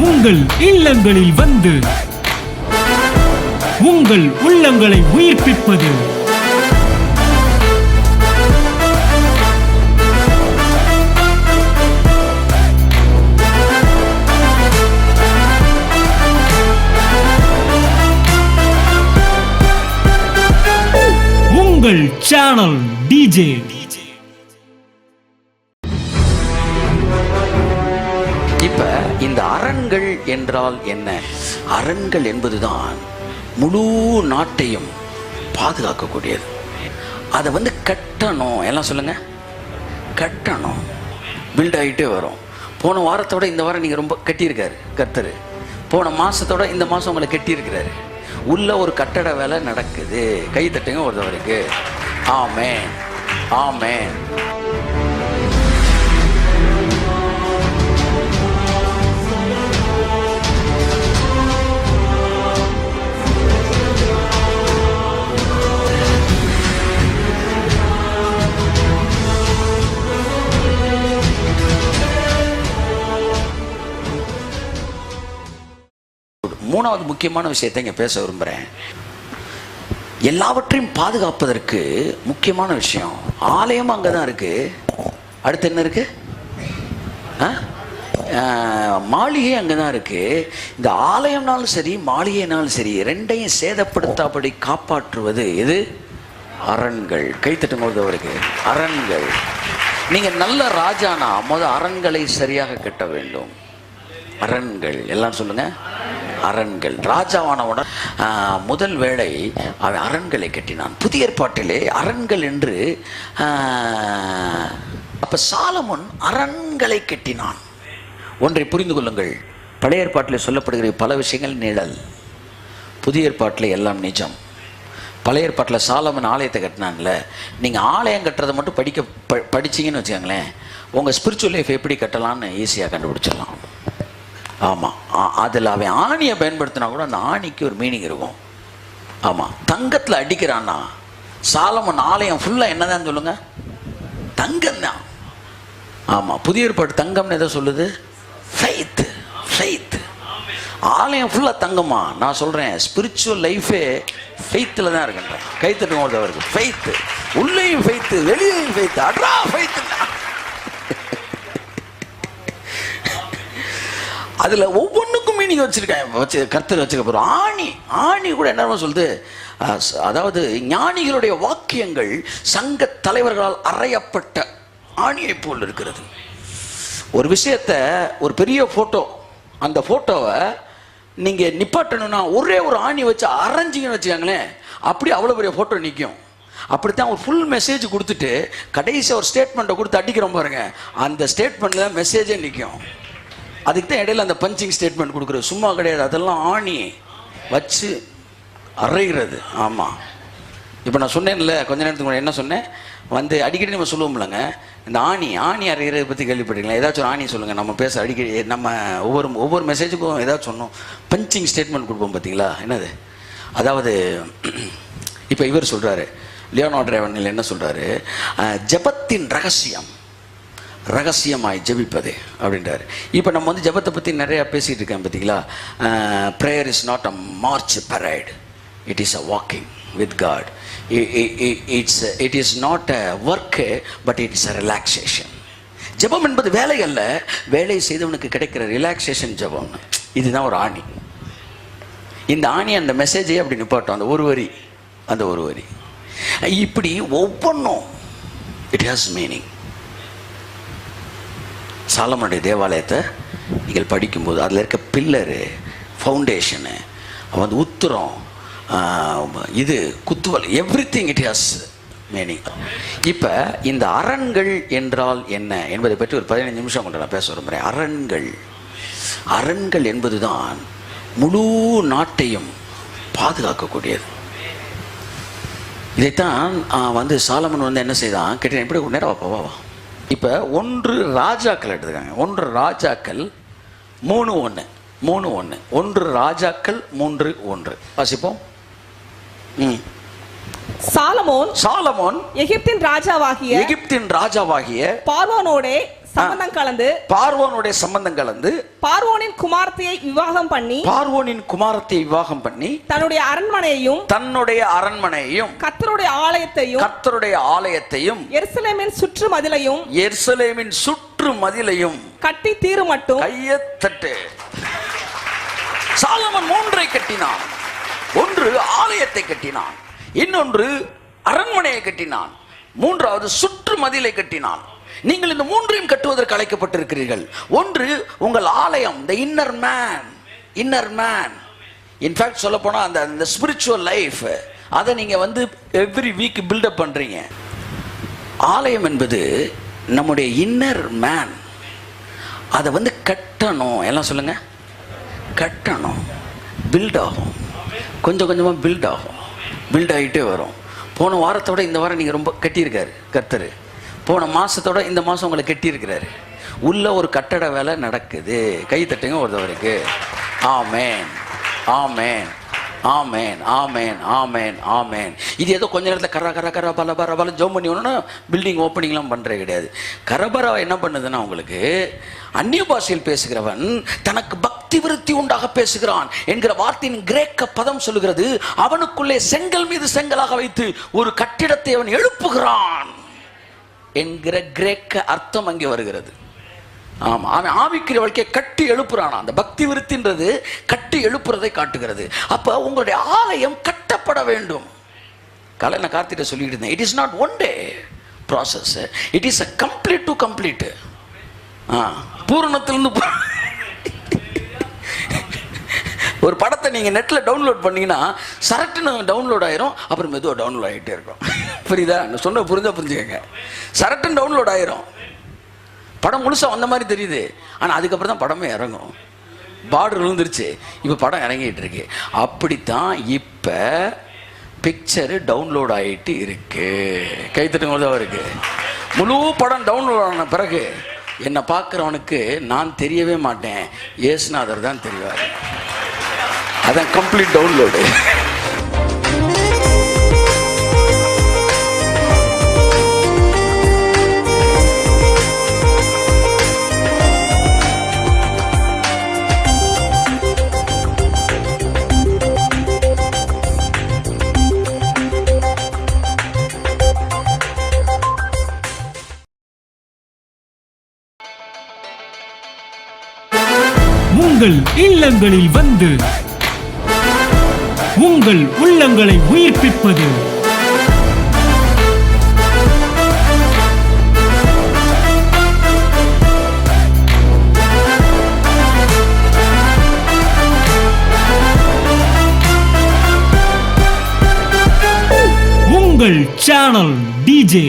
உங்கள் இல்லங்களில் வந்து உங்கள் உள்ளங்களை உயிர்ப்பிப்பது உங்கள் சேனல் டிஜே. இப்ப இந்த அரண்கள் என்றால் என்ன? அரண்கள் என்பதுதான் முழு நாட்டையும் பாதுகாக்கக்கூடியது. அதை கட்டணும். எல்லாம் சொல்லுங்க, கட்டணும். பில்ட் ஆகிட்டே வரும். போன வாரத்தோட இந்த வாரம் நீங்க ரொம்ப கட்டியிருக்காரு கர்த்தர். போன மாசத்தோட இந்த மாசம் உங்களை கட்டியிருக்கிறாரு. உள்ள ஒரு கட்டட வேலை நடக்குது. கை தட்டுங்க ஒருத்தவருக்கு. ஆமென், ஆமென். மூணாவது முக்கியமான விஷயத்தை இங்கே பேச விரும்புகிறேன். எல்லாவற்றையும் பாதுகாப்பதற்கு முக்கியமான விஷயம் ஆலயம் அங்கே தான் இருக்கு. அடுத்து என்ன இருக்கு? மாளிகை அங்கே தான் இருக்கு. இந்த ஆலயம்னாலும் சரி மாளிகைனாலும் சரி ரெண்டையும் சேதப்படுத்தாபடி காப்பாற்றுவது எது? அரண்கள். கைத்தட்டும் போது அவருக்கு அரண்கள். நீங்க நல்ல ராஜானா அரண்களை சரியாக கட்ட வேண்டும். அரண்கள் எல்லாம் சொல்லுங்க, அரண்கள். ராஜாவானவுடன் முதல் வேளை அவன் அரண்களை கட்டினான். புதிய ஏற்பாட்டிலே அரண்கள் என்று அப்ப சாலமோன் அரண்களை கட்டினான். ஒன்றை புரிந்து கொள்ளுங்கள், பழைய ஏற்பாட்டில் சொல்லப்படுகிற பல விஷயங்கள் நிழல், புதிய ஏற்பாட்டில் எல்லாம் நிஜம். பழைய ஏற்பாட்டில் சாலமன் ஆலயத்தை கட்டினான்ல, நீங்கள் ஆலயம் கட்டுறதை மட்டும் படிச்சிங்கன்னு வச்சுக்கோங்களேன், உங்கள் ஸ்பிரிச்சுவல் லைஃப் எப்படி கட்டலான்னு ஈஸியாக கண்டுபிடிச்சிடலாம். ஆமாம், அதில் அவன் ஆணியை பயன்படுத்தினா கூட அந்த ஆணிக்கு ஒரு மீனிங் இருக்கும். ஆமாம், தங்கத்தில் அடிக்கிறான்னா சாலமன் ஆலயம் ஃபுல்லாக என்னதான் சொல்லுங்க? தங்கம் தான். ஆமாம், புதிய ஏற்பாடு தங்கம்னு எதை சொல்லுது? Faith, faith. ஆலயம் ஃபுல்லாக தங்கமா? நான் சொல்கிறேன், ஸ்பிரிச்சுவல் லைஃபே ஃபெய்த்தில் தான் இருக்குன்றேன். கைத்தட்டும் ஒருத்தவருக்கு ஃபெய்த்து. உள்ளேயும் ஃபெய்த்து, வெளியேயும் ஃபெய்த்து. அட்ரா ஃபெய்த்து. அதில் ஒவ்வொன்றுக்கும் மீனிங் வச்சிருக்கேன், கர்த்தர் வச்சுக்க போகிறோம். ஆணி கூட என்ன சொல்லுது? அதாவது ஞானிகளுடைய வாக்கியங்கள் சங்க தலைவர்களால் அறையப்பட்ட ஆணியை போல் இருக்கிறது. ஒரு விஷயத்த, ஒரு பெரிய ஃபோட்டோ, அந்த ஃபோட்டோவை நீங்கள் நிப்பாட்டணும்னா ஒரே ஒரு ஆணி வச்சு அரைஞ்சிங்கன்னு வச்சுக்காங்களேன், அப்படி அவ்வளோ பெரிய ஃபோட்டோ நிற்கும். அப்படித்தான் ஒரு ஃபுல் மெசேஜ் கொடுத்துட்டு கடைசியாக ஒரு ஸ்டேட்மெண்ட்டை கொடுத்து அடிக்கிறோம் பாருங்க, அந்த ஸ்டேட்மெண்ட்டில் தான் மெசேஜே நிற்கும். அதுக்கு தான் இடையில அந்த பஞ்சிங் ஸ்டேட்மெண்ட் கொடுக்குறது. சும்மா கிடையாது, அதெல்லாம் ஆணி வச்சு அரைகிறது. ஆமாம், இப்போ நான் சொன்னேன்ல கொஞ்ச நேரத்துக்கு முன்னாடி, என்ன சொன்னேன்? அடிக்கடி நம்ம சொல்லுவோம்லங்க, இந்த ஆணி அரைகிறத பற்றி கேள்விப்பட்டீங்களா? ஏதாச்சும் ஒரு ஆணி சொல்லுங்கள். நம்ம பேச அடிக்கடி நம்ம ஒவ்வொரு மெசேஜுக்கும் ஏதாச்சும் சொன்னோம், பஞ்சிங் ஸ்டேட்மெண்ட் கொடுப்போம் பார்த்தீங்களா? என்னது? அதாவது இப்போ இவர் சொல்கிறாரு, லியோனார்டோ ரேவனில் என்ன சொல்கிறாரு? ஜெபத்தின் ரகசியமாய் ஜெபிப்பதே அப்படின்றாரு. இப்போ நம்ம ஜெபத்தை பற்றி நிறையா பேசிகிட்டு இருக்கேன் பார்த்தீங்களா? Prayer is not a march parade, it is a walking with God. It is not a work but it is a relaxation. ஜெபம் என்பது வேலை அல்ல, வேலை செய்தவனுக்கு கிடைக்கிற ரிலாக்ஸேஷன் ஜெபம். இதுதான் ஒரு ஆணி. இந்த ஆணி அந்த மெசேஜே அப்படி நிப்பாட்டும், அந்த ஒரு வரி. இப்படி ஒவ்வொன்றும் இட் ஹாஸ் மீனிங். சாலமனுடைய தேவாலயத்தை நீங்கள் படிக்கும்போது அதில் இருக்க பில்லரு, ஃபவுண்டேஷனு, உத்திரம், இது குத்துவல், எவ்ரிதிங் இட் ஹாஸ் மீனிங். இப்போ இந்த அரண்கள் என்றால் என்ன என்பதை பற்றி ஒரு 15 நிமிஷம் கொண்டு நான் பேச விரும்புகிறேன். அரண்கள் என்பதுதான் முழு நாட்டையும் பாதுகாக்கக்கூடியது. இதைத்தான் சாலமன் என்ன செய்தான் கேட்டேன். எப்படி நேரம் வாப்பா. இப்போ 1 ராஜாக்கள் எடுத்துக்காங்க. 1 ராஜாக்கள் 3:1. 1 ராஜாக்கள் 3:1 வாசிப்போம். சாலமோன் எகிப்தின் ராஜாவாகிய பார்வோனோடே சம்பந்தம் கலந்து பார்வோனுடைய சம்பந்தம் கலந்து பார்வோனின் குமாரத்தியை விவாகம் பண்ணி பார்வோனின் குமாரத்தை விவாகம் பண்ணி தன்னுடைய அரண்மனையையும் கர்த்தருடைய ஆலயத்தையும் எருசலேமின் சுற்று மதிலையும் கட்டி தீரு மட்டும் கையத்தட்டு. சாலமன் 3 கட்டினான். ஒன்று ஆலயத்தை கட்டினான், இன்னொன்று அரண்மனையை கட்டினான், மூன்றாவது சுற்று மதிலை கட்டினான். நீங்கள் இந்த 3ஐயும் கட்டுவதற்கு அழைக்கப்பட்டிருக்கிறீர்கள். ஒன்று உங்கள் ஆலயம், the inner man. இன்ஃபேக்ட் சொல்ல போனா அந்த ஸ்பிரிச்சுவல் லைஃப், அதை நீங்க எவ்ரி வீக் பில்டப் பண்றீங்க. ஆலயம் என்பது நம்முடைய இன்னர் மேன். அதை கட்டணும். எல்லாம் சொல்லுங்க, கட்டணும். பில்ட் ஆகும், கொஞ்சம் கொஞ்சமாக பில்ட் ஆகிட்டே வரும். போன வாரத்தோட இந்த வாரம் நீங்கள் ரொம்ப கட்டியிருக்காரு கர்த்தர். போன மாதத்தோட இந்த மாதம் உங்களை கட்டியிருக்கிறாரு. உள்ள ஒரு கட்டட வேலை நடக்குது. கை தட்டுங்க ஒருத்தவருக்கு. ஆமேன், ஆமேன், ஆமேன், ஆமேன், ஆமேன், ஆமேன். இது ஏதோ கொஞ்ச நேரத்தில் கர பல ஜோம் பண்ணி ஒன்றுனா பில்டிங் ஓப்பனிங்லாம் பண்ணுறது கிடையாது. கரபரா என்ன பண்ணுதுன்னா, உங்களுக்கு அந்நிய பாஷையில் பேசுகிறவன் தனக்கு பக்தி விருத்தி உண்டாக பேசுகிறான் என்கிற வார்த்தையின் கிரேக்க பதம் சொல்லுகிறது, அவனுக்குள்ளே செங்கல் மீது செங்கலாக வைத்து ஒரு கட்டிடத்தை அவன் எழுப்புகிறான் என்கிற கிரேக்க அர்த்தம் அங்கே வருகிறது. ஆமா, அவன் ஆவிக்குரிய வாழ்க்கையை கட்டி எழுப்புறானா. அந்த பக்தி விருத்தின்றது கட்டி எழுப்புறதை காட்டுகிறது. அப்ப உங்களுடைய ஆலயம் கட்டப்பட வேண்டும். காலையில் கார்த்திட்ட சொல்லிட்டு இருந்தேன், it is not one day process, it is a complete to complete. பூரணத்திலிருந்து ஒரு படத்தை நீங்க நெட்ல டவுன்லோட் பண்ணீங்கன்னா சரட்டுன்னு டவுன்லோட் ஆயிரும், அப்புறம் மெதுவாக டவுன்லோட் ஆகிட்டே இருக்கும். புரியுதா? நான் சொன்ன புரிஞ்சுக்கங்க. சரட்டுன்னு டவுன்லோட் ஆயிரும், படம் முழுசா வந்த மாதிரி தெரியுது, ஆனால் அதுக்கப்புறம் தான் படமே இறங்கும். பார்டர் விழுந்துருச்சு, இப்போ படம் இறங்கிட்டு இருக்கு. அப்படித்தான் இப்போ பிக்சரு டவுன்லோட் ஆகிட்டு இருக்கு. கைத்தட்டுங்க தான் இருக்கு. முழு படம் டவுன்லோட் ஆன பிறகு என்னை பார்க்குறவனுக்கு நான் தெரியவே மாட்டேன், ஏசுநாதர் தான் தெரிவார். அதான் கம்ப்ளீட் டவுன்லோடு. உங்கள் இல்லங்களில் வந்து உங்கள் உள்ளங்களை உயிர்ப்பிப்பது உங்கள் சேனல் டிஜே.